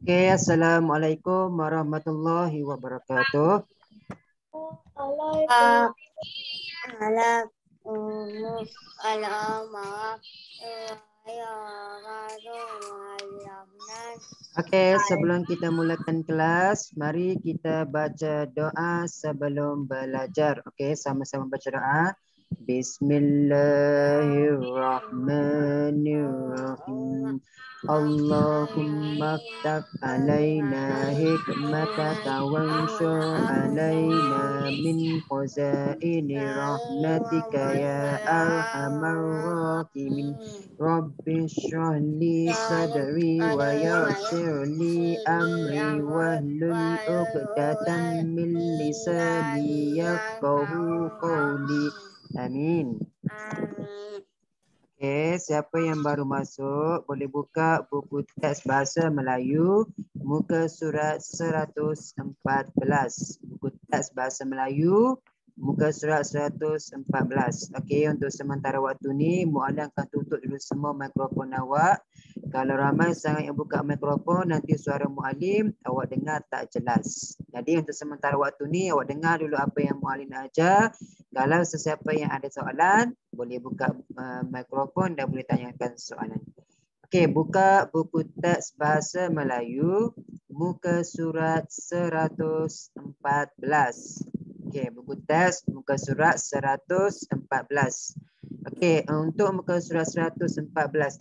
Oke, assalamualaikum warahmatullahi wabarakatuh. Oke, sebelum kita mulakan kelas, mari kita baca doa sebelum belajar. Oke, sama-sama baca doa. Bismillahirrahmanirrahim. Allahumma ftah alaina hikmataka wanshur alaina min khazaini rahmatika ya arhamar rahimin. Rabbi shrah li sadri wa yassir li amri wahlul 'uqdatam min lisani yafqahu qawli. Amin. Okey, siapa yang baru masuk boleh buka buku teks bahasa Melayu muka surat 114. Buku teks bahasa Melayu muka surat 114. Okey, untuk sementara waktu ni Muallim akan tutup dulu semua mikrofon awak. Kalau ramai sangat yang buka mikrofon, nanti suara Muallim awak dengar tak jelas. Jadi untuk sementara waktu ni awak dengar dulu apa yang Muallim nak ajar. Kalau sesiapa yang ada soalan, boleh buka mikrofon dan boleh tanyakan soalan. Okey, buka buku teks bahasa Melayu muka surat 114. Okey, buku teks muka surat 114. Okey, untuk muka surat 114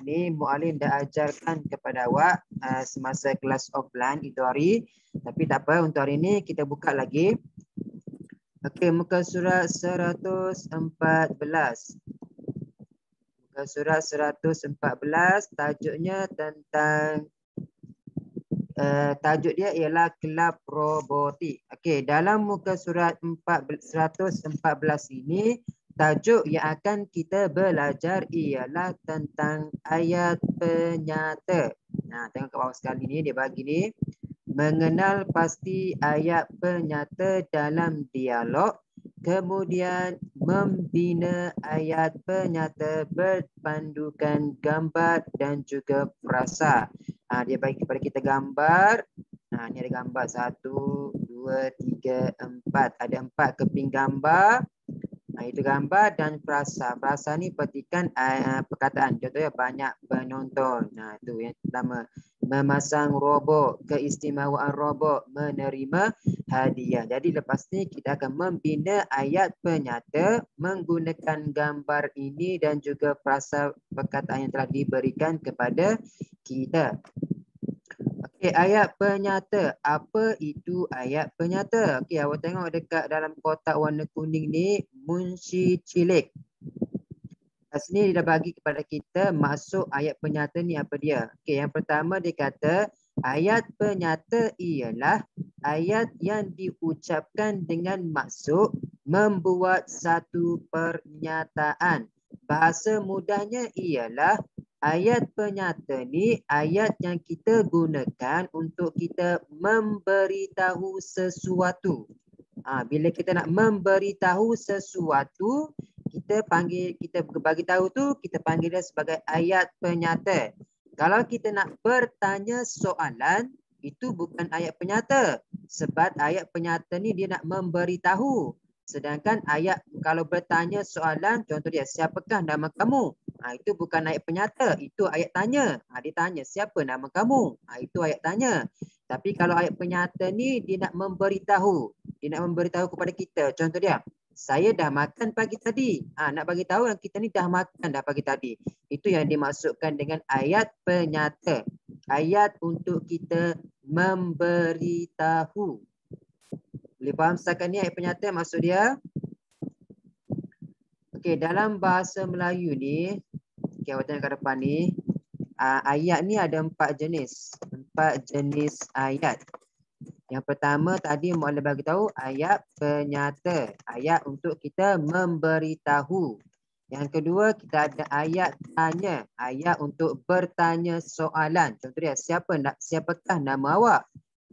ni Muallim dah ajarkan kepada awak semasa kelas offline itu hari. Tapi tak apa, untuk hari ni kita buka lagi. Okey, muka surat 114. Muka surat 114 tajuknya tentang tajuk dia ialah kelab robotik. Okey, dalam muka surat 114 ini tajuk yang akan kita belajar ialah tentang ayat penyata. Nah, tengok kat bawah sekali ni dia bagi ni. Mengenal pasti ayat penyata dalam dialog, kemudian membina ayat penyata berpandukan gambar dan juga frasa. Dia bagi kepada kita gambar. Ni ada gambar 1, 2, 3, 4. Ada 4 keping gambar. Itu gambar dan frasa. Frasa ni petikan perkataan. Contohnya banyak penonton. Itu yang pertama. Memasang robot, keistimewaan robot, menerima hadiah. Jadi lepas ni kita akan membina ayat penyata menggunakan gambar ini dan juga frasa perkataan yang telah diberikan kepada kita. Okey, ayat penyata. Apa itu ayat penyata? Okey, awak tengok dekat dalam kotak warna kuning ni, munshi cilik. Kat sini dia dah bagi kepada kita maksud ayat penyata ni apa dia. Okey, yang pertama dia kata ayat penyata ialah ayat yang diucapkan dengan maksud membuat satu pernyataan. Bahasa mudahnya ialah ayat penyata ni ayat yang kita gunakan untuk kita memberitahu sesuatu. Bila kita nak memberitahu sesuatu, kita bagi tahu tu, kita panggil dia sebagai ayat penyata. Kalau kita nak bertanya soalan, itu bukan ayat penyata. Sebab ayat penyata ni dia nak memberitahu. Sedangkan ayat kalau bertanya soalan, contoh dia, siapakah nama kamu? Itu bukan ayat penyata, itu ayat tanya. Dia tanya, siapa nama kamu? Itu ayat tanya. Tapi kalau ayat penyata ni dia nak memberitahu. Dia nak memberitahu kepada kita. Contoh dia, saya dah makan pagi tadi. Nak bagi tahu yang kita ni dah makan dah pagi tadi. Itu yang dimaksudkan dengan ayat penyata. Ayat untuk kita memberitahu. Boleh faham setakat ni ayat penyata maksud dia? Okey, dalam bahasa Melayu ni, okey, awak tengok kat depan ni, ayat ni ada 4 jenis. 4 jenis ayat. Yang pertama tadi Muallim bagi tahu ayat penyata, ayat untuk kita memberitahu. Yang kedua kita ada ayat tanya, ayat untuk bertanya soalan. Contoh dia, siapakah nama awak?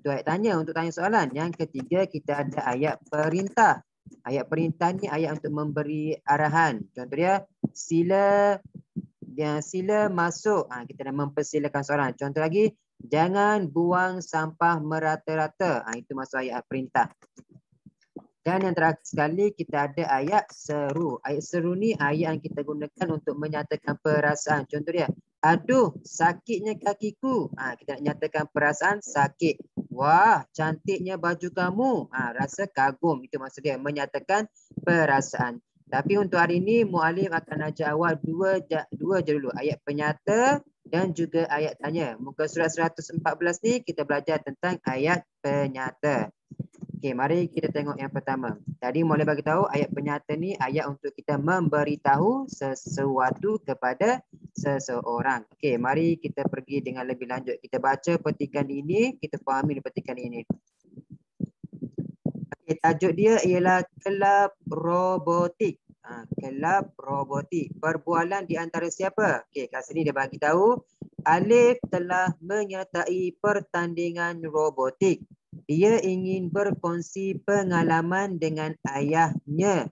Itu ayat tanya untuk tanya soalan. Yang ketiga kita ada ayat perintah. Ayat perintah ni ayat untuk memberi arahan. Contoh dia, sila dia sila masuk. Kita dah mempersilakan seorang. Contoh lagi, jangan buang sampah merata-rata. Itu masuk ayat perintah. Dan yang terakhir sekali kita ada ayat seru. Ayat seru ni ayat yang kita gunakan untuk menyatakan perasaan. Contoh dia, aduh sakitnya kakiku. Kita nak nyatakan perasaan sakit. Wah cantiknya baju kamu. Rasa kagum. Itu maksud dia menyatakan perasaan. Tapi untuk hari ini muallim akan ajar awal dua je dulu. Ayat penyata dan juga ayat tanya. Muka surat 114 ni kita belajar tentang ayat penyata. Okey, mari kita tengok yang pertama. Tadi boleh bagi tahu ayat penyata ni ayat untuk kita memberitahu sesuatu kepada seseorang. Okey, mari kita pergi dengan lebih lanjut. Kita baca petikan ini, kita fahami petikan ini. Okey, tajuk dia ialah kelab robotik. Kelab robotik. Perbualan di antara siapa? Okey, kat sini dia bagi tahu Alif telah menyertai pertandingan robotik. Dia ingin berkongsi pengalaman dengan ayahnya.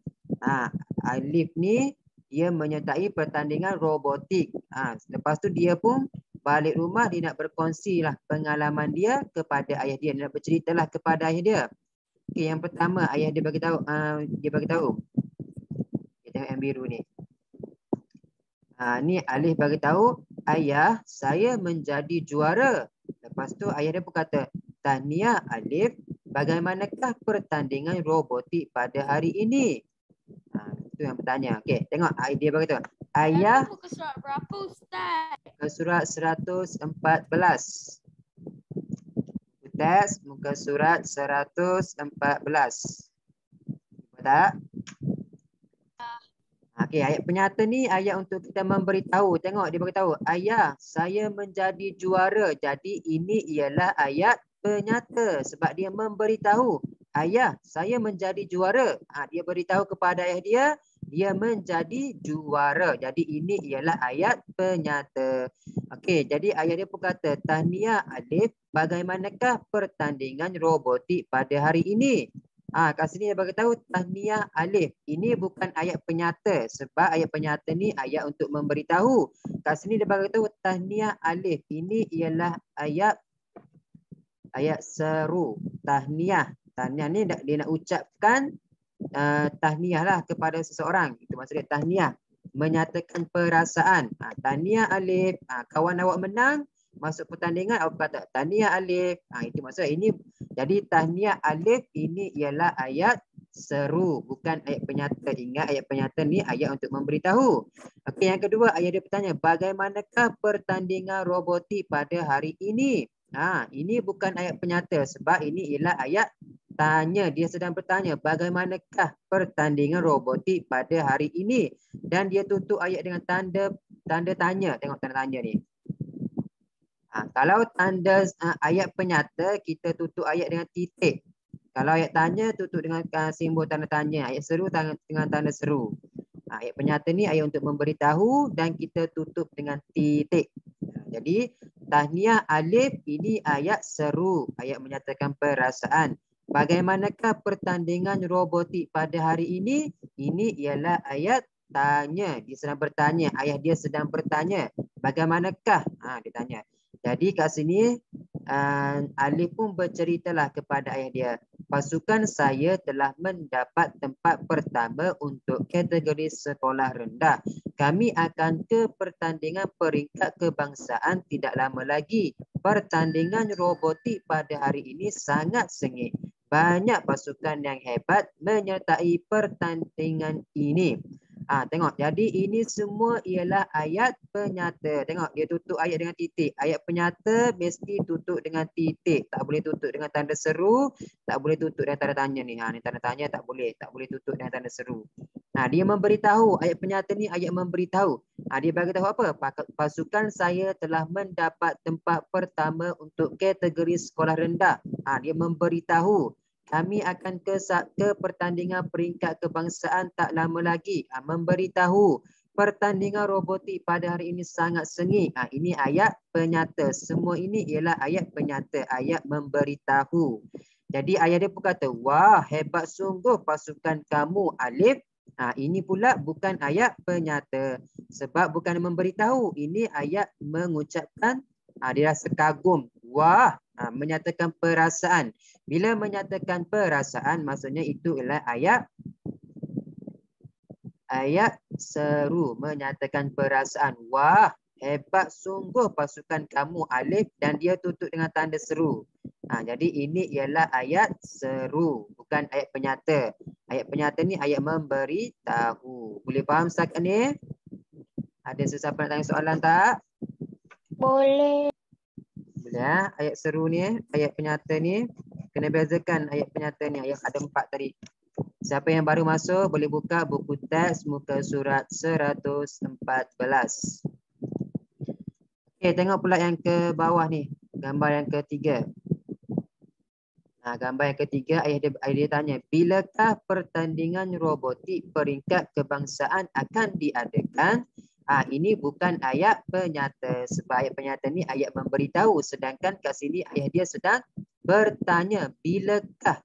Alif ni dia menyertai pertandingan robotik. Lepas tu dia pun balik rumah, dia nak berkongsi lah pengalaman dia kepada ayah dia. Dia nak berceritalah kepada ayah dia. Okay, yang pertama ayah dia bagi tahu. Dia bagi tahu. Kita tengok yang biru ni. Ni Alif bagi tahu, ayah saya menjadi juara. Lepas tu ayah dia pun kata, tahniah Alif, bagaimanakah pertandingan robotik pada hari ini? Itu yang bertanya. Okey, tengok dia bagi tahu. Ayah muka surat berapa Ustaz? Muka surat 114. Teks muka surat 114. Tak? Okey, ayat penyata ni ayat untuk kita memberitahu. Tengok dia beritahu, ayah saya menjadi juara. Jadi ini ialah ayat penyata sebab dia memberitahu, ayah saya menjadi juara. Dia beritahu kepada ayah dia menjadi juara. Jadi ini ialah ayat penyata. Okey, jadi ayah dia pun kata, tahniah Alif, bagaimanakah pertandingan robotik pada hari ini? Kat sini dia bagi tahu tahniah Alif. Ini bukan ayat penyata sebab ayat penyata ni ayat untuk memberitahu. Kat sini dia bagi tahu tahniah Alif. Ini ialah ayat seru. Tahniah. Tahniah ni dia nak ucapkan tahniah lah kepada seseorang. Itu maksud dia tahniah. Menyatakan perasaan. Tahniah Alif. Kawan awak menang. Masuk pertandingan, awak kata tahniah Alif. Itu maksudnya ini. Jadi tahniah Alif ini ialah ayat seru, bukan ayat penyata. Ingat ayat penyata ni ayat untuk memberitahu. Okey, yang kedua ayat dia bertanya, bagaimanakah pertandingan robotik pada hari ini? Ini bukan ayat penyata sebab ini ialah ayat tanya. Dia sedang bertanya bagaimanakah pertandingan robotik pada hari ini, dan dia tutup ayat dengan tanda tanya. Tengok tanda tanya ni. Kalau tanda ayat penyata, kita tutup ayat dengan titik. Kalau ayat tanya, tutup dengan simbol tanda tanya. Ayat seru dengan tanda seru. Ayat penyata ni ayat untuk memberitahu dan kita tutup dengan titik. Jadi, tahniah Alif ini ayat seru. Ayat menyatakan perasaan. Bagaimanakah pertandingan robotik pada hari ini? Ini ialah ayat tanya. Dia sedang bertanya. Ayah dia sedang bertanya. Bagaimanakah? Dia tanya. Jadi kat sini Alif pun berceritalah kepada ayah dia. Pasukan saya telah mendapat tempat pertama untuk kategori sekolah rendah. Kami akan ke pertandingan peringkat kebangsaan tidak lama lagi. Pertandingan robotik pada hari ini sangat sengit. Banyak pasukan yang hebat menyertai pertandingan ini. Tengok, jadi ini semua ialah ayat penyata. Tengok, dia tutup ayat dengan titik. Ayat penyata mesti tutup dengan titik. Tak boleh tutup dengan tanda seru. Tak boleh tutup dengan tanda tanya ni. Ni tanda tanya tak boleh. Tak boleh tutup dengan tanda seru. Dia memberitahu. Ayat penyata ni ayat memberitahu. Dia beritahu apa? Pasukan saya telah mendapat tempat pertama untuk kategori sekolah rendah. Dia memberitahu. Kami akan ke pertandingan peringkat kebangsaan tak lama lagi. Memberitahu pertandingan robotik pada hari ini sangat sengit. Ini ayat penyata. Semua ini ialah ayat penyata. Ayat memberitahu. Jadi ayat dia pun kata, wah hebat sungguh pasukan kamu Alif. Ini pula bukan ayat penyata. Sebab bukan memberitahu. Ini ayat mengucapkan dia rasa kagum. Wah, menyatakan perasaan. Bila menyatakan perasaan, maksudnya itu ialah ayat seru. Menyatakan perasaan. Wah, hebat sungguh pasukan kamu, Alif, dan dia tutup dengan tanda seru. Jadi ini ialah ayat seru, bukan ayat penyata. Ayat penyata ni ayat memberitahu. Boleh faham setakat ni? Ada sesiapa nak tanya soalan tak? Boleh. Boleh ya? Ayat seru ni, ayat penyata ni. Kena bezakan ayat penyata ni. Ayat ada 4 tadi. Siapa yang baru masuk boleh buka buku teks muka surat 114. Okey, tengok pula yang ke bawah ni. Gambar yang ketiga. Gambar yang ketiga, ayah dia tanya, bilakah pertandingan robotik peringkat kebangsaan akan diadakan? Ini bukan ayat penyata. Sebab ayat penyata ni ayat memberitahu. Sedangkan kat sini ayah dia sedang bertanya, bilakah?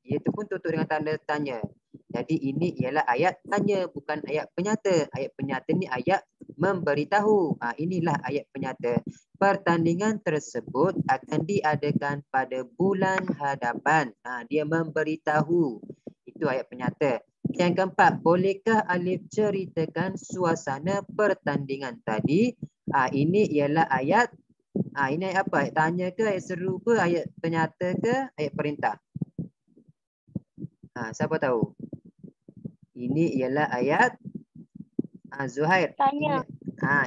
Dia tu pun tutup dengan tanda tanya. Jadi ini ialah ayat tanya, bukan ayat penyata. Ayat penyata ni ayat memberitahu. Inilah ayat penyata. Pertandingan tersebut akan diadakan pada bulan hadapan. Dia memberitahu. Itu ayat penyata. Yang keempat, bolehkah Alif ceritakan suasana pertandingan tadi? Ini ialah ayat. Ini ayat apa? Ayat tanya ke? Ayat seru ke? Ayat penyata ke? Ayat perintah? Siapa tahu? Ini ialah ayat Zuhair. Tanya.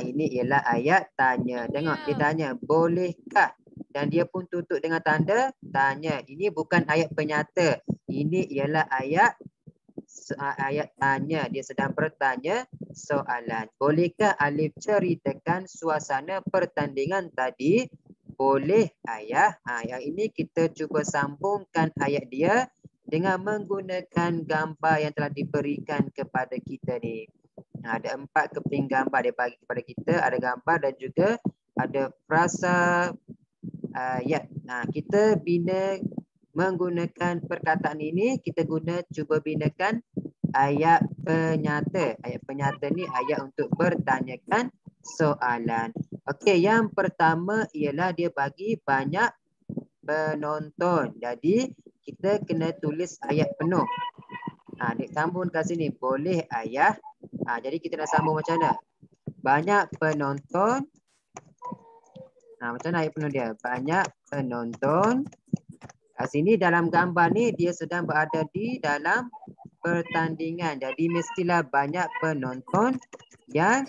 Ini ialah ayat tanya. Tengok dia tanya, bolehkah? Dan dia pun tutup dengan tanda tanya. Ini bukan ayat penyata. Ini ialah ayat tanya. Dia sedang bertanya soalan. Bolehkah Alif ceritakan suasana pertandingan tadi? Boleh ayah. Yang ini kita cuba sambungkan ayat dia dengan menggunakan gambar yang telah diberikan kepada kita ni. Ada 4 keping gambar dia bagi kepada kita. Ada gambar dan juga ada frasa ayat. Kita bina menggunakan perkataan ini. Kita cuba binakan ayat penyata. Ayat penyata ni ayat untuk bertanyakan soalan. Okey, yang pertama ialah dia bagi banyak penonton. Jadi kita kena tulis ayat penuh. Dia sambung kat sini. Boleh ayah. Jadi kita nak sambung macam mana? Banyak penonton. Macam mana ayat penuh dia? Banyak penonton. Kat sini dalam gambar ni dia sedang berada di dalam pertandingan. Jadi mestilah banyak penonton yang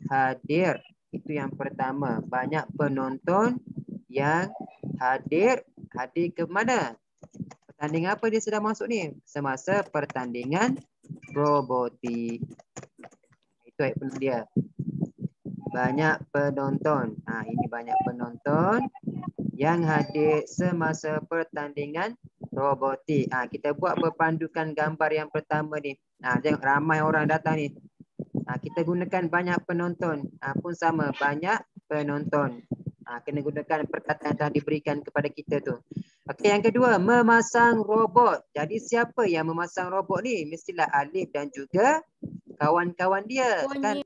hadir. Itu yang pertama. Banyak penonton yang hadir. Hadir ke mana? Pertandingan apa dia sedang masuk ni? Semasa pertandingan robotik. Itu ayat penuh dia. Banyak penonton. Ini banyak penonton yang hadir semasa pertandingan robotik. Kita buat berpandukan gambar yang pertama ni. Tengok ramai orang datang ni. Kita gunakan banyak penonton. Pun sama, banyak penonton. Kena gunakan perkataan yang telah diberikan kepada kita tu. Okey, yang kedua, memasang robot. Jadi siapa yang memasang robot ni? Mestilah Alif dan juga kawan-kawan dia. Kan?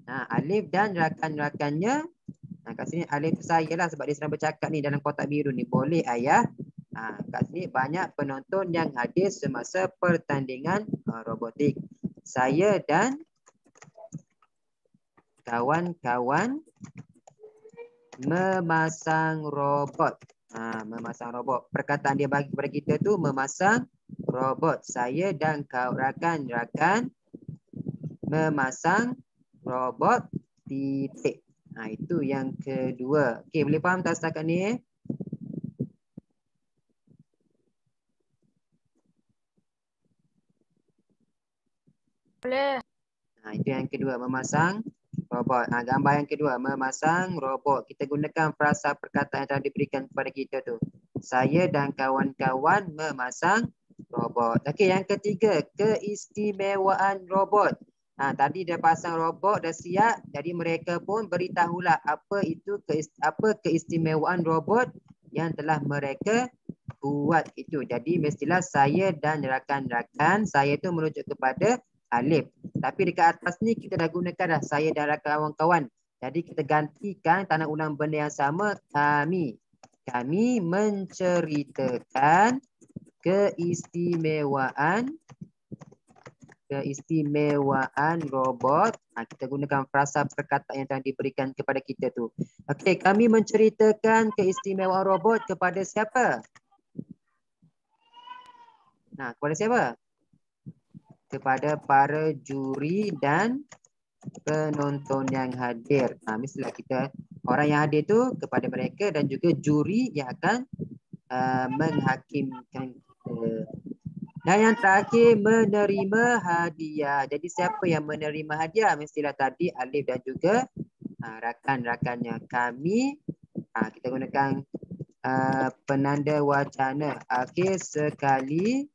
Alif dan rakan-rakannya. Kat sini Alif saya lah sebab dia sedang bercakap ni dalam kotak biru ni. Boleh ayah. Kat sini banyak penonton yang hadir semasa pertandingan robotik. Saya dan kawan-kawan memasang robot. Memasang robot. Perkataan dia bagi kepada kita tu memasang robot. Saya dan rakan-rakan memasang robot titik. Itu yang kedua. Okey, boleh faham tak setakat ni? Boleh. Itu yang kedua, memasang robot. Gambar yang kedua, memasang robot. Kita gunakan frasa perkataan yang telah diberikan kepada kita tu. Saya dan kawan-kawan memasang robot. Okey, yang ketiga, keistimewaan robot. Tadi dah pasang robot, dah siap. Jadi mereka pun beritahulah apa itu keistimewaan robot yang telah mereka kuat itu. Jadi mestilah saya dan rakan-rakan saya itu merujuk kepada alif. Tapi dekat atas ni kita dah gunakan dah saya dan kawan-kawan. Jadi kita gantikan tanah ulang benda yang sama kami. Kami menceritakan keistimewaan robot. Kita gunakan frasa perkataan yang telah diberikan kepada kita tu. Okey, kami menceritakan keistimewaan robot kepada siapa? Kepada siapa? Kepada para juri dan penonton yang hadir. Mestilah kita orang yang hadir tu kepada mereka dan juga juri yang akan menghakimkan kita. Dan yang terakhir menerima hadiah. Jadi siapa yang menerima hadiah? Mestilah tadi Alif dan juga rakan-rakannya. Kami kita gunakan penanda wacana akhir sekali.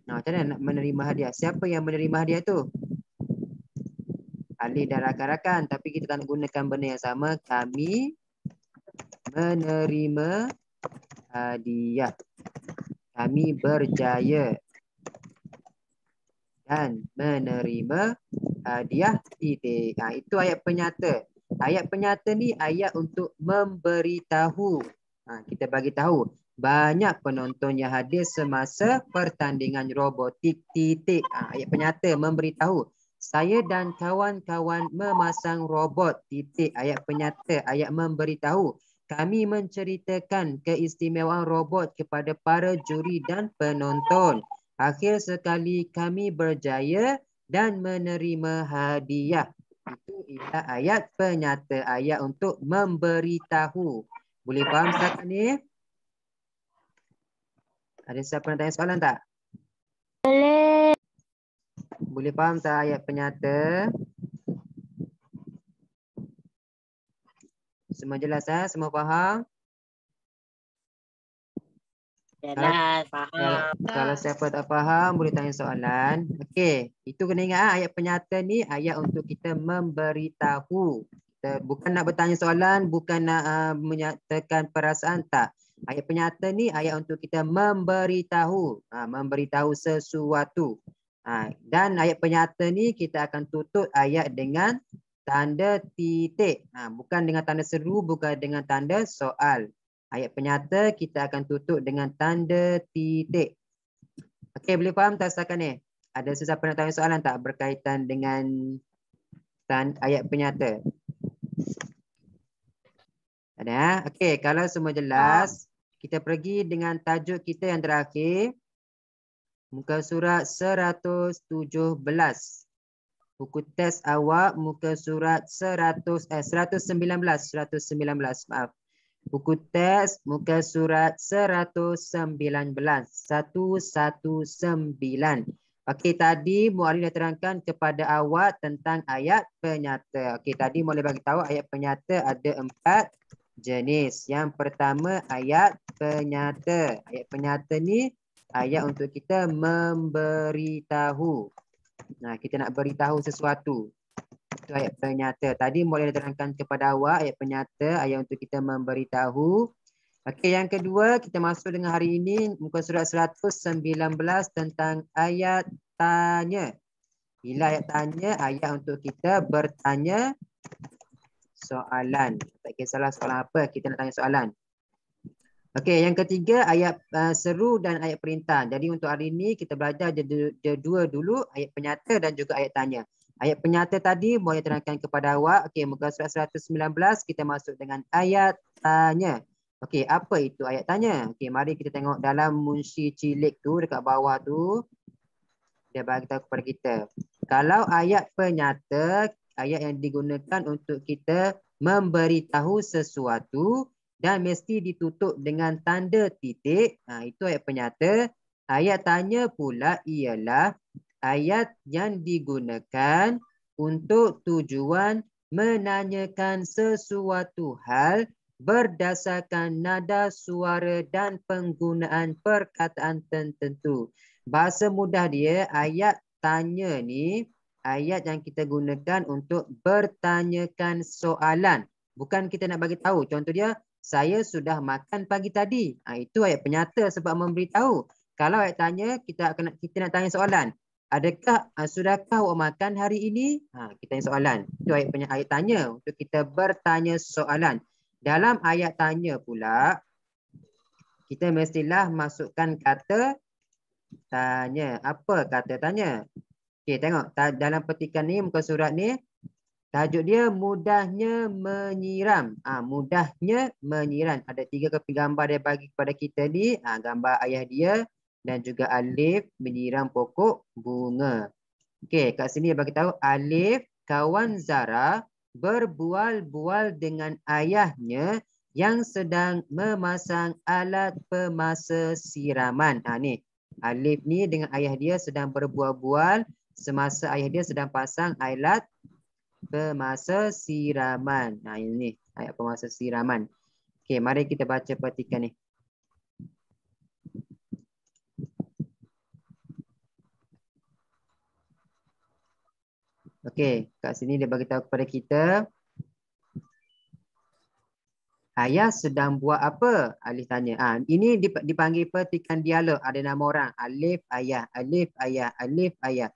Macam mana nak menerima hadiah? Siapa yang menerima hadiah tu? Alif dan rakan-rakan. Tapi kita tak nak gunakan benda yang sama. Kami menerima hadiah. Kami berjaya dan menerima hadiah titik. Itu ayat penyata. Ayat penyata ni ayat untuk memberitahu. Kita bagi tahu banyak penonton yang hadir semasa pertandingan robotik titik. Ayat penyata memberitahu. Saya dan kawan-kawan memasang robot titik. Ayat penyata, ayat memberitahu. Kami menceritakan keistimewaan robot kepada para juri dan penonton. Akhir sekali kami berjaya dan menerima hadiah. Itu ialah ayat penyata, ayat untuk memberitahu. Boleh faham setakat ni? Ada siapa nak tanya soalan tak? Boleh. Boleh faham tak ayat penyata? Semua jelas Semua faham? Jelas, faham. Kalau siapa tak faham boleh tanya soalan. Okey, itu kena ingat ayat penyata ni ayat untuk kita memberitahu. Kita bukan nak bertanya soalan, bukan nak menyatakan perasaan, tak. Ayat penyata ni ayat untuk kita memberitahu, memberitahu sesuatu. Dan ayat penyata ni kita akan tutup ayat dengan tanda titik. Bukan dengan tanda seru, bukan dengan tanda soal. Ayat penyata kita akan tutup dengan tanda titik. Okey, boleh faham tak setakat ni? Ada sesiapa nak tanya soalan tak berkaitan dengan ayat penyata? Ada? Okey, kalau semua jelas, kita pergi dengan tajuk kita yang terakhir. Muka surat 117. Buku teks awak muka surat 119, maaf. Buku teks muka surat 119. Okey, tadi Muallim dah terangkan kepada awak tentang ayat penyata. Okey, tadi Muallim bagi tahu ayat penyata ada 4 jenis. Yang pertama ayat penyata. Ayat penyata ni ayat untuk kita memberitahu. Kita nak beritahu sesuatu. Itu ayat penyata. Tadi Muallim terangkan kepada awak ayat penyata, ayat untuk kita memberitahu. Okey, yang kedua kita masuk dengan hari ini muka surat 119 tentang ayat tanya. Bila ayat tanya, ayat untuk kita bertanya soalan. Tak kisahlah soalan apa, kita nak tanya soalan. Okey, yang ketiga ayat seru dan ayat perintah. Jadi untuk hari ini kita belajar dua dulu, ayat penyata dan juga ayat tanya. Ayat penyata tadi boleh terangkan kepada awak. Okey, muka surat 119 kita masuk dengan ayat tanya. Okey, apa itu ayat tanya? Okey, mari kita tengok dalam munshi cilik tu dekat bawah tu. Dia bagi tahu kepada kita. Kalau ayat penyata, ayat yang digunakan untuk kita memberitahu sesuatu dan mesti ditutup dengan tanda titik. Itu ayat penyata. Ayat tanya pula ialah ayat yang digunakan untuk tujuan menanyakan sesuatu hal berdasarkan nada suara dan penggunaan perkataan tertentu. Bahasa mudah dia, ayat tanya ni ayat yang kita gunakan untuk bertanyakan soalan. Bukan kita nak bagi tahu. Contoh dia, saya sudah makan pagi tadi. Itu ayat penyata sebab memberitahu. Kalau ayat tanya, kita nak tanya soalan. Adakah sudahkah awak makan hari ini? Kita tanya soalan. Itu ayat tanya untuk kita bertanya soalan. Dalam ayat tanya pula, kita mestilah masukkan kata tanya. Apa kata tanya? Okey, tengok dalam petikan ni, muka surat ni, tajuk dia mudahnya menyiram. Mudahnya menyiram. Ada 3 gambar dia bagi kepada kita ni. Gambar ayah dia dan juga Alif menyiram pokok bunga. Okey, kat sini dia bagi tahu Alif, kawan Zara, berbual-bual dengan ayahnya yang sedang memasang alat pemasa siraman. Ni, Alif ni dengan ayah dia sedang berbual-bual semasa ayah dia sedang pasang alat pemasa siraman. Ini ayat pemasa siraman. Okey, mari kita baca petikan ni. Okey, kat sini dia bagi tahu kepada kita, ayah sedang buat apa? Alif tanya. Ini dipanggil petikan dialog. Ada nama orang. Alif, ayah, Alif, ayah, Alif, ayah.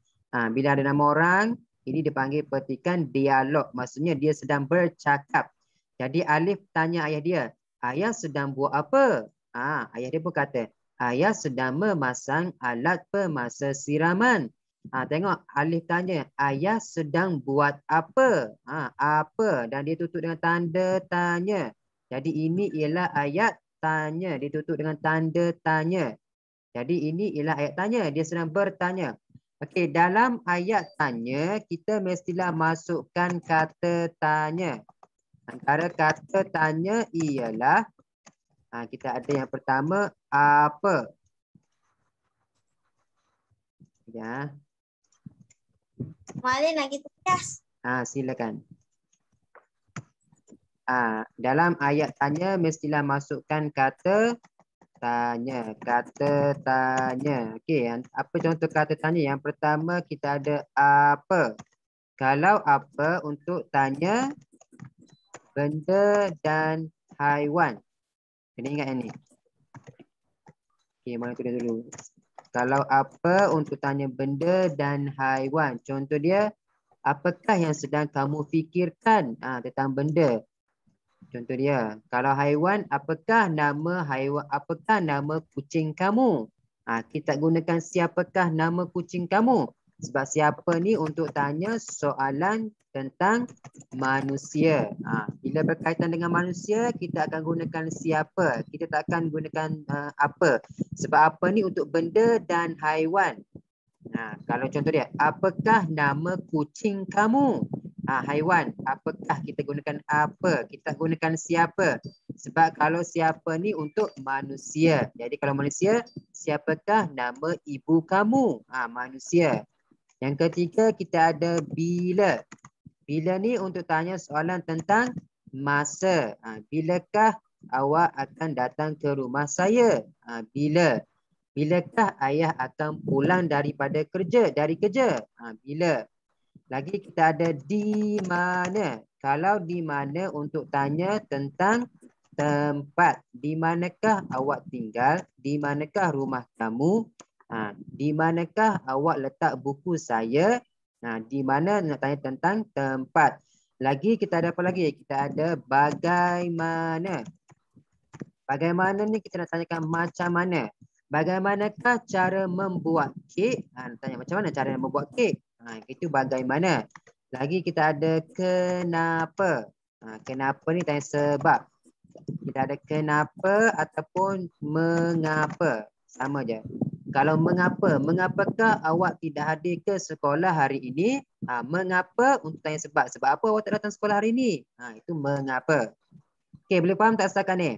Bila ada nama orang, ini dipanggil petikan dialog. Maksudnya dia sedang bercakap. Jadi Alif tanya ayah dia, ayah sedang buat apa? Ayah dia pun kata, ayah sedang memasang alat pemasa siraman. Tengok Alif tanya, ayah sedang buat apa? Apa? Dan dia tutup dengan tanda tanya. Jadi ini ialah ayat tanya. Ditutup dengan tanda tanya. Jadi ini ialah ayat tanya. Dia sedang bertanya. Okey, dalam ayat tanya, kita mestilah masukkan kata tanya. Antara kata tanya ialah, kita ada yang pertama, apa. Ya. Mari nak kita tes. Silakan. Dalam ayat tanya mestilah masukkan kata tanya. Kata tanya. Okey, apa contoh kata tanya? Yang pertama kita ada apa. Kalau apa untuk tanya benda dan haiwan. Kena ingat yang ni. Okey, mana tulis dulu. Kalau apa untuk tanya benda dan haiwan. Contoh dia, apakah yang sedang kamu fikirkan tentang benda? Contoh dia, kalau haiwan, apakah nama haiwan, apakah nama kucing kamu? Kita gunakan siapakah nama kucing kamu? Sebab siapa ni untuk tanya soalan tentang manusia. Bila berkaitan dengan manusia, kita akan gunakan siapa. Kita tak akan gunakan apa. Sebab apa ni untuk benda dan haiwan. Kalau contoh dia, apakah nama kucing kamu? Haiwan, apakah kita gunakan apa? Kita gunakan siapa? Sebab kalau siapa ni untuk manusia. Jadi kalau manusia, siapakah nama ibu kamu? Manusia. Yang ketiga kita ada bila. Bila ni untuk tanya soalan tentang masa. Bilakah awak akan datang ke rumah saya? Bila. Bilakah ayah akan pulang dari kerja? Bila. Lagi kita ada di mana. Kalau di mana untuk tanya tentang tempat. Di manakah awak tinggal? Di manakah rumah kamu? Di manakah awak letak buku saya? Di mana nak tanya tentang tempat. Lagi kita ada apa lagi? Kita ada bagaimana. Bagaimana ni kita nak tanyakan macam mana. Bagaimanakah cara membuat kek? Tanya macam mana cara membuat kek? Itu bagaimana. Lagi kita ada kenapa. Kenapa ni tanya sebab. Kita ada kenapa ataupun mengapa. Sama je. Kalau mengapa, mengapakah awak tidak hadir ke sekolah hari ini? Mengapa untuk tanya sebab. Sebab apa awak tak datang sekolah hari ini? Itu mengapa. Okey, boleh faham tak setakat ni?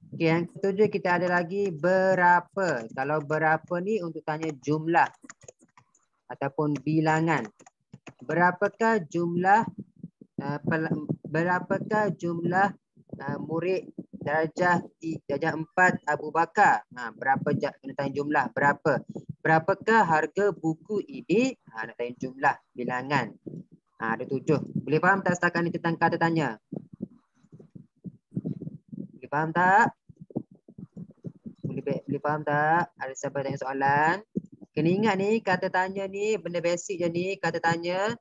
Okay, yang ketujuh kita ada lagi berapa. Kalau berapa ni untuk tanya jumlah ataupun bilangan. Berapakah jumlah murid darjah 4 Abu Bakar? Berapa nak tanya jumlah? Berapa? Berapakah harga buku ini? Nak tanya jumlah bilangan. Ada 7. Boleh faham tak setakat ni tentang kata tanya? Boleh faham tak? Boleh faham tak? Ada siapa tanya soalan? Kena ingat ni, kata tanya ni, benda basic je ni, kata tanya.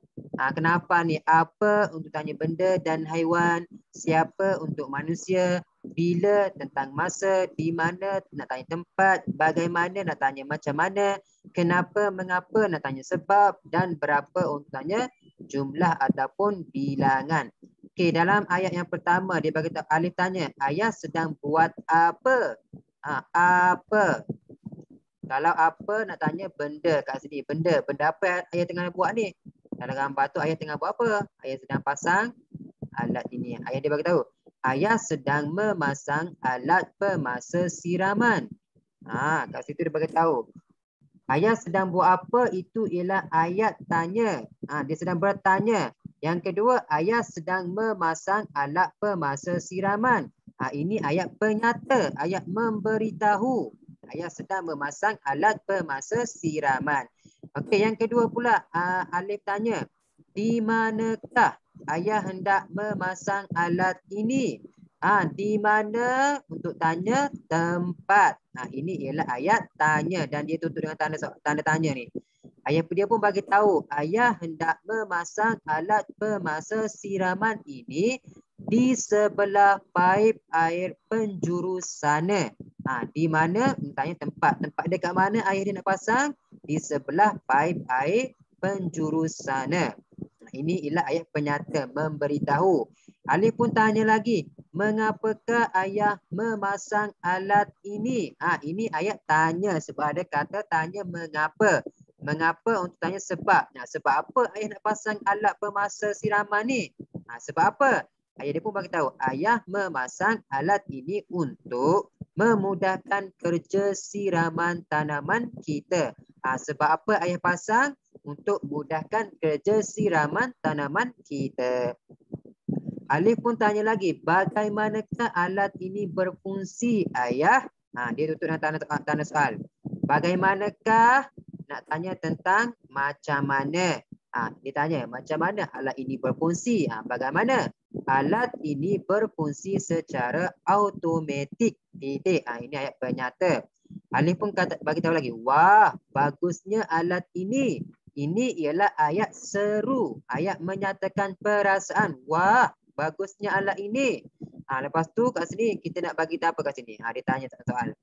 Kenapa ni? Apa untuk tanya benda dan haiwan, siapa untuk manusia, bila tentang masa, di mana nak tanya tempat, bagaimana nak tanya macam mana, kenapa, mengapa nak tanya sebab, dan berapa untuk tanya jumlah ataupun bilangan. Okey, dalam ayat yang pertama dia bagi tahu, Alif tanya, ayah sedang buat apa? Apa? Kalau apa nak tanya benda kat sini. Benda apa ayah tengah buat ni? Dalam gambar tu ayah tengah buat apa? Ayah sedang pasang alat ini. Ayah dia bagi tahu. Ayah sedang memasang alat pemasa siraman. Kat situ dia bagi tahu. Ayah sedang buat apa? Itu ialah ayat tanya. Dia sedang bertanya. Yang kedua, ayah sedang memasang alat pemasa siraman. Ini ayat penyata. Ayat memberitahu. Ayah sedang memasang alat pemasa siraman. Okey, yang kedua pula, Alif tanya, di manakah ayah hendak memasang alat ini? Di mana untuk tanya tempat. Ini ialah ayat tanya dan dia tutup dengan tanda tanya ni. Ayah dia pun bagi tahu, ayah hendak memasang alat pemasa siraman ini di sebelah paip air penjuru sana. Di mana? Tanya tempat. Tempat dia kat mana ayah dia nak pasang? Di sebelah paip air penjuru sana. Ini ialah ayat penyata, memberitahu. Alif pun tanya lagi, mengapakah ayah memasang alat ini? Ini ayat tanya sebab ada kata tanya mengapa. Mengapa untuk tanya sebab. Sebab apa ayah nak pasang alat pemasa siraman ni? Sebab apa? Ayah dia pun bagi tahu, ayah memasang alat ini untuk memudahkan kerja siraman tanaman kita. Sebab apa ayah pasang? Untuk mudahkan kerja siraman tanaman kita. Alif pun tanya lagi, bagaimanakah alat ini berfungsi ayah? Dia tutup dengan tanda soal. Bagaimanakah? Nak tanya tentang macam mana. Dia tanya macam mana alat ini berfungsi. Bagaimana? Alat ini berfungsi secara automatik. Titik. Ini ayat penyata. Alif pun bagi tahu lagi, wah, bagusnya alat ini. Ini ialah ayat seru. Ayat menyatakan perasaan. Wah, bagusnya alat ini. Lepas tu kat sini kita nak bagi tahu apa kat sini. Dia tanya soal.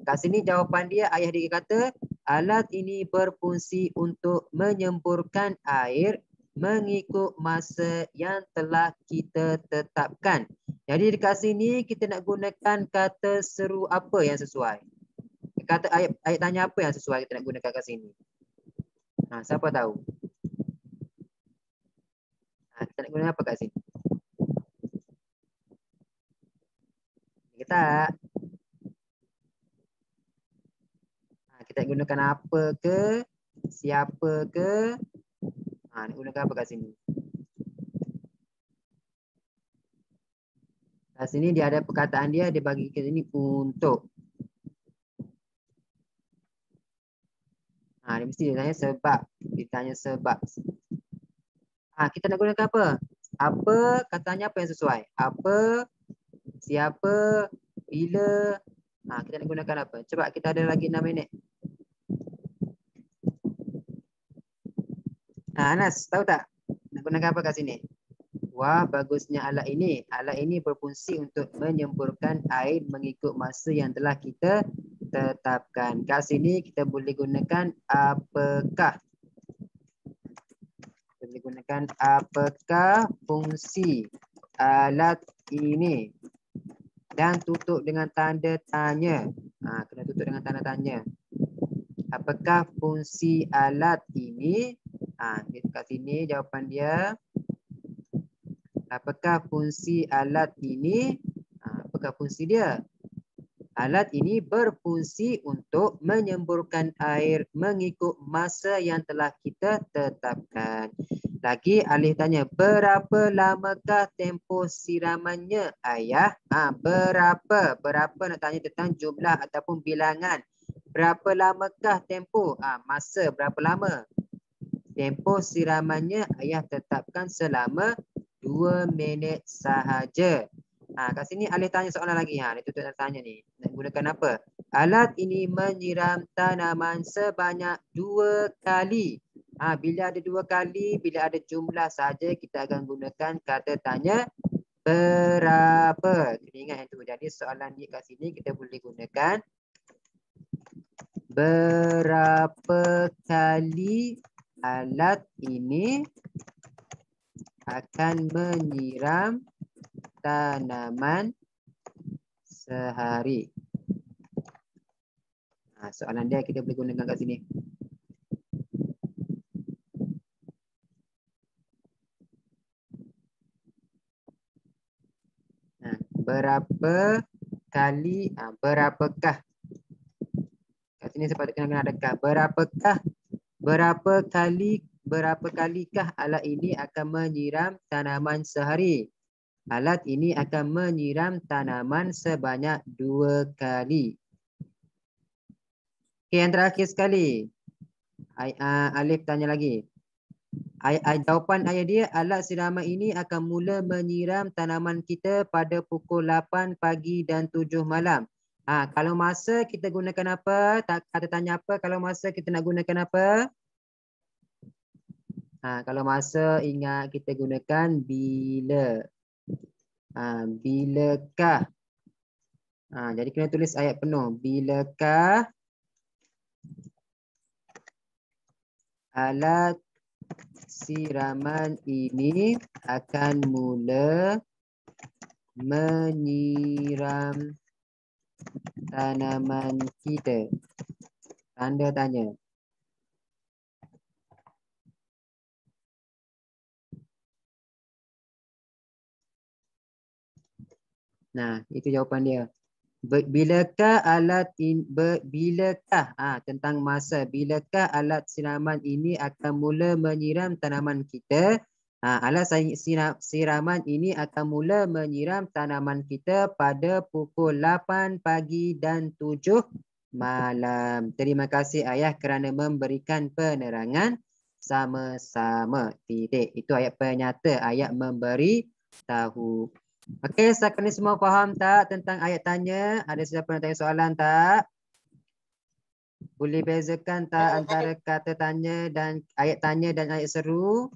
Kat sini jawapan dia, ayah dia kata, alat ini berfungsi untuk menyemburkan air mengikut masa yang telah kita tetapkan. Jadi dekat sini kita nak gunakan kata seru apa yang sesuai? Kata ayat tanya apa yang sesuai kita nak gunakan kat sini? Siapa tahu? Kita nak guna apa kat sini? Kita nak gunakan apa ke? Siapa ke? Nak gunakan apa kat sini? Kat sini dia ada perkataan dia bagi ke sini untuk. Dia mesti dia tanya sebab. Dia tanya sebab. Kita nak gunakan apa? Apa, katanya apa yang sesuai? Apa, siapa, bila. Kita nak gunakan apa? Coba kita ada lagi 6 minit. Anas, tahu tak? Nak gunakan apa kat sini? Wah, bagusnya alat ini. Alat ini berfungsi untuk menyemburkan air mengikut masa yang telah kita tetapkan. Kat sini kita boleh gunakan apakah. Boleh gunakan apakah fungsi alat ini. Dan tutup dengan tanda tanya. Kena tutup dengan tanda tanya. Apakah fungsi alat ini? Kat sini jawapan dia. Apakah fungsi alat ini? Apakah fungsi dia? Alat ini berfungsi untuk menyemburkan air mengikut masa yang telah kita tetapkan. Lagi Alif tanya, berapa lamakah tempoh siramannya ayah? Berapa? Berapa nak tanya tentang jumlah ataupun bilangan. Berapa lamakah tempoh? Masa berapa lama? Tempoh siramannya ayah tetapkan selama 2 minit sahaja. Kat sini Alif tanya soalan lagi. Dia tutup tanya ni. Nak gunakan apa? Alat ini menyiram tanaman sebanyak 2 kali. Bila ada 2 kali, bila ada jumlah saja kita akan gunakan kata tanya berapa. Kena ingat yang tu. Jadi soalan ni kat sini kita boleh gunakan berapa kali alat ini akan menyiram tanaman sehari. Soalan dia kita boleh gunakan kat sini. Berapa kali, berapakah? Kat sini sepatutnya kena adakah. Berapa kalikah alat ini akan menyiram tanaman sehari? Alat ini akan menyiram tanaman sebanyak 2 kali. Okey, yang terakhir sekali. Alif tanya lagi. Jawapan ayat dia, alat siraman ini akan mula menyiram tanaman kita pada pukul 8 pagi dan 7 malam. Kalau masa kita gunakan apa? Kata tanya apa kalau masa kita nak gunakan apa? Kalau masa ingat kita gunakan bila. Bilakah? Jadi kena tulis ayat penuh. Bilakah alat siraman ini akan mula menyiram tanaman kita? Tanda tanya. Itu jawapan dia. Bilakah tentang masa, bilakah alat siraman ini akan mula menyiram tanaman kita? Alat siraman ini akan mula menyiram tanaman kita pada pukul 8 pagi dan 7 malam. Terima kasih ayah kerana memberikan penerangan sama-sama. Titik. Itu ayat penyata, ayat memberi tahu. Okey, setakat ni semua faham tak tentang ayat tanya? Ada siapa nak tanya soalan tak? Boleh bezakan tak antara kata tanya dan ayat seru?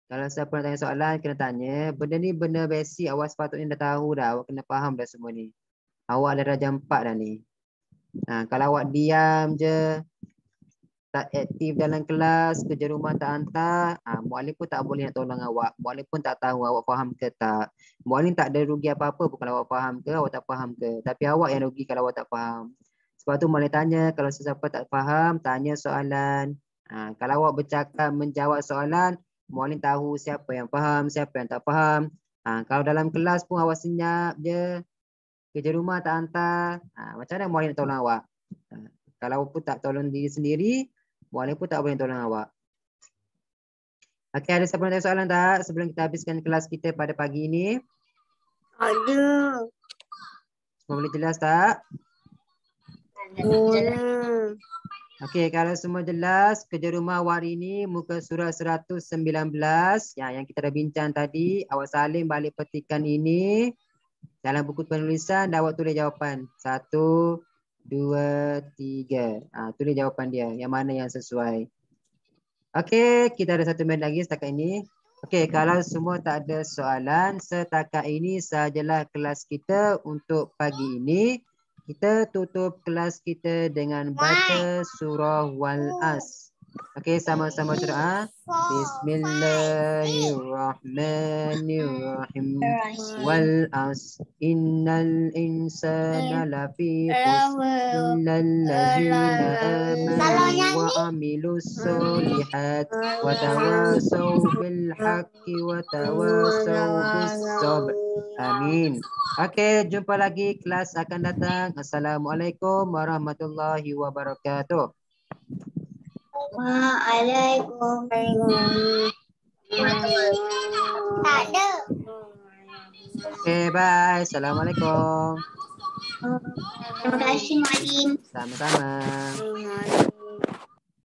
Kalau siapa nak tanya soalan, kena tanya. Benda ni benda basic, awak sepatutnya dah tahu dah. Awak kena faham dah semua ni. Awak dah darjah 4 dah ni. Kalau awak diam je, tak aktif dalam kelas, kerja rumah tak hantar, muallim pun tak boleh nak tolong awak. Muallim pun tak tahu awak faham ke tak. Muallim tak ada rugi apa-apa bukan awak faham ke, awak tak faham ke. Tapi awak yang rugi kalau awak tak faham. Sebab tu muallim tanya, kalau sesiapa tak faham, tanya soalan. Kalau awak bercakap menjawab soalan, muallim tahu siapa yang faham, siapa yang tak faham. Kalau dalam kelas pun awak senyap je, kerja rumah tak hantar, macam mana muallim nak tolong awak? Kalau awak pun tak tolong diri sendiri, muallim pun tak boleh tolong awak. Okey, ada siapa nak tanya soalan tak sebelum kita habiskan kelas kita pada pagi ini? Ada. Semua boleh jelas tak? Boleh. Okey, kalau semua jelas, kerja rumah awak hari ini muka surat 119 yang kita dah bincang tadi. Awak salin balik petikan ini dalam buku penulisan dan awak tulis jawapan. 1, 2, 3. Tulis jawapan dia. Yang mana yang sesuai. Okey, kita ada 1 minit lagi setakat ini. Okey, kalau semua tak ada soalan, setakat ini sahajalah kelas kita untuk pagi ini. Kita tutup kelas kita dengan baca surah Wal-As. Okey, sama-sama doa. Bismillahirrahmanirrahim. Wal-As. Innal insana lafi khusr illallazina amanu wa amilus solihat wa tawasaw bil haqqi wa tawasaw bis sabr. Amin. Okey, jumpa lagi kelas akan datang. Assalamualaikum warahmatullahi wabarakatuh. Waalaikumsalam. Tak ada. Okay, bye. Assalamualaikum. Terima kasih, Muallim. Sama-sama.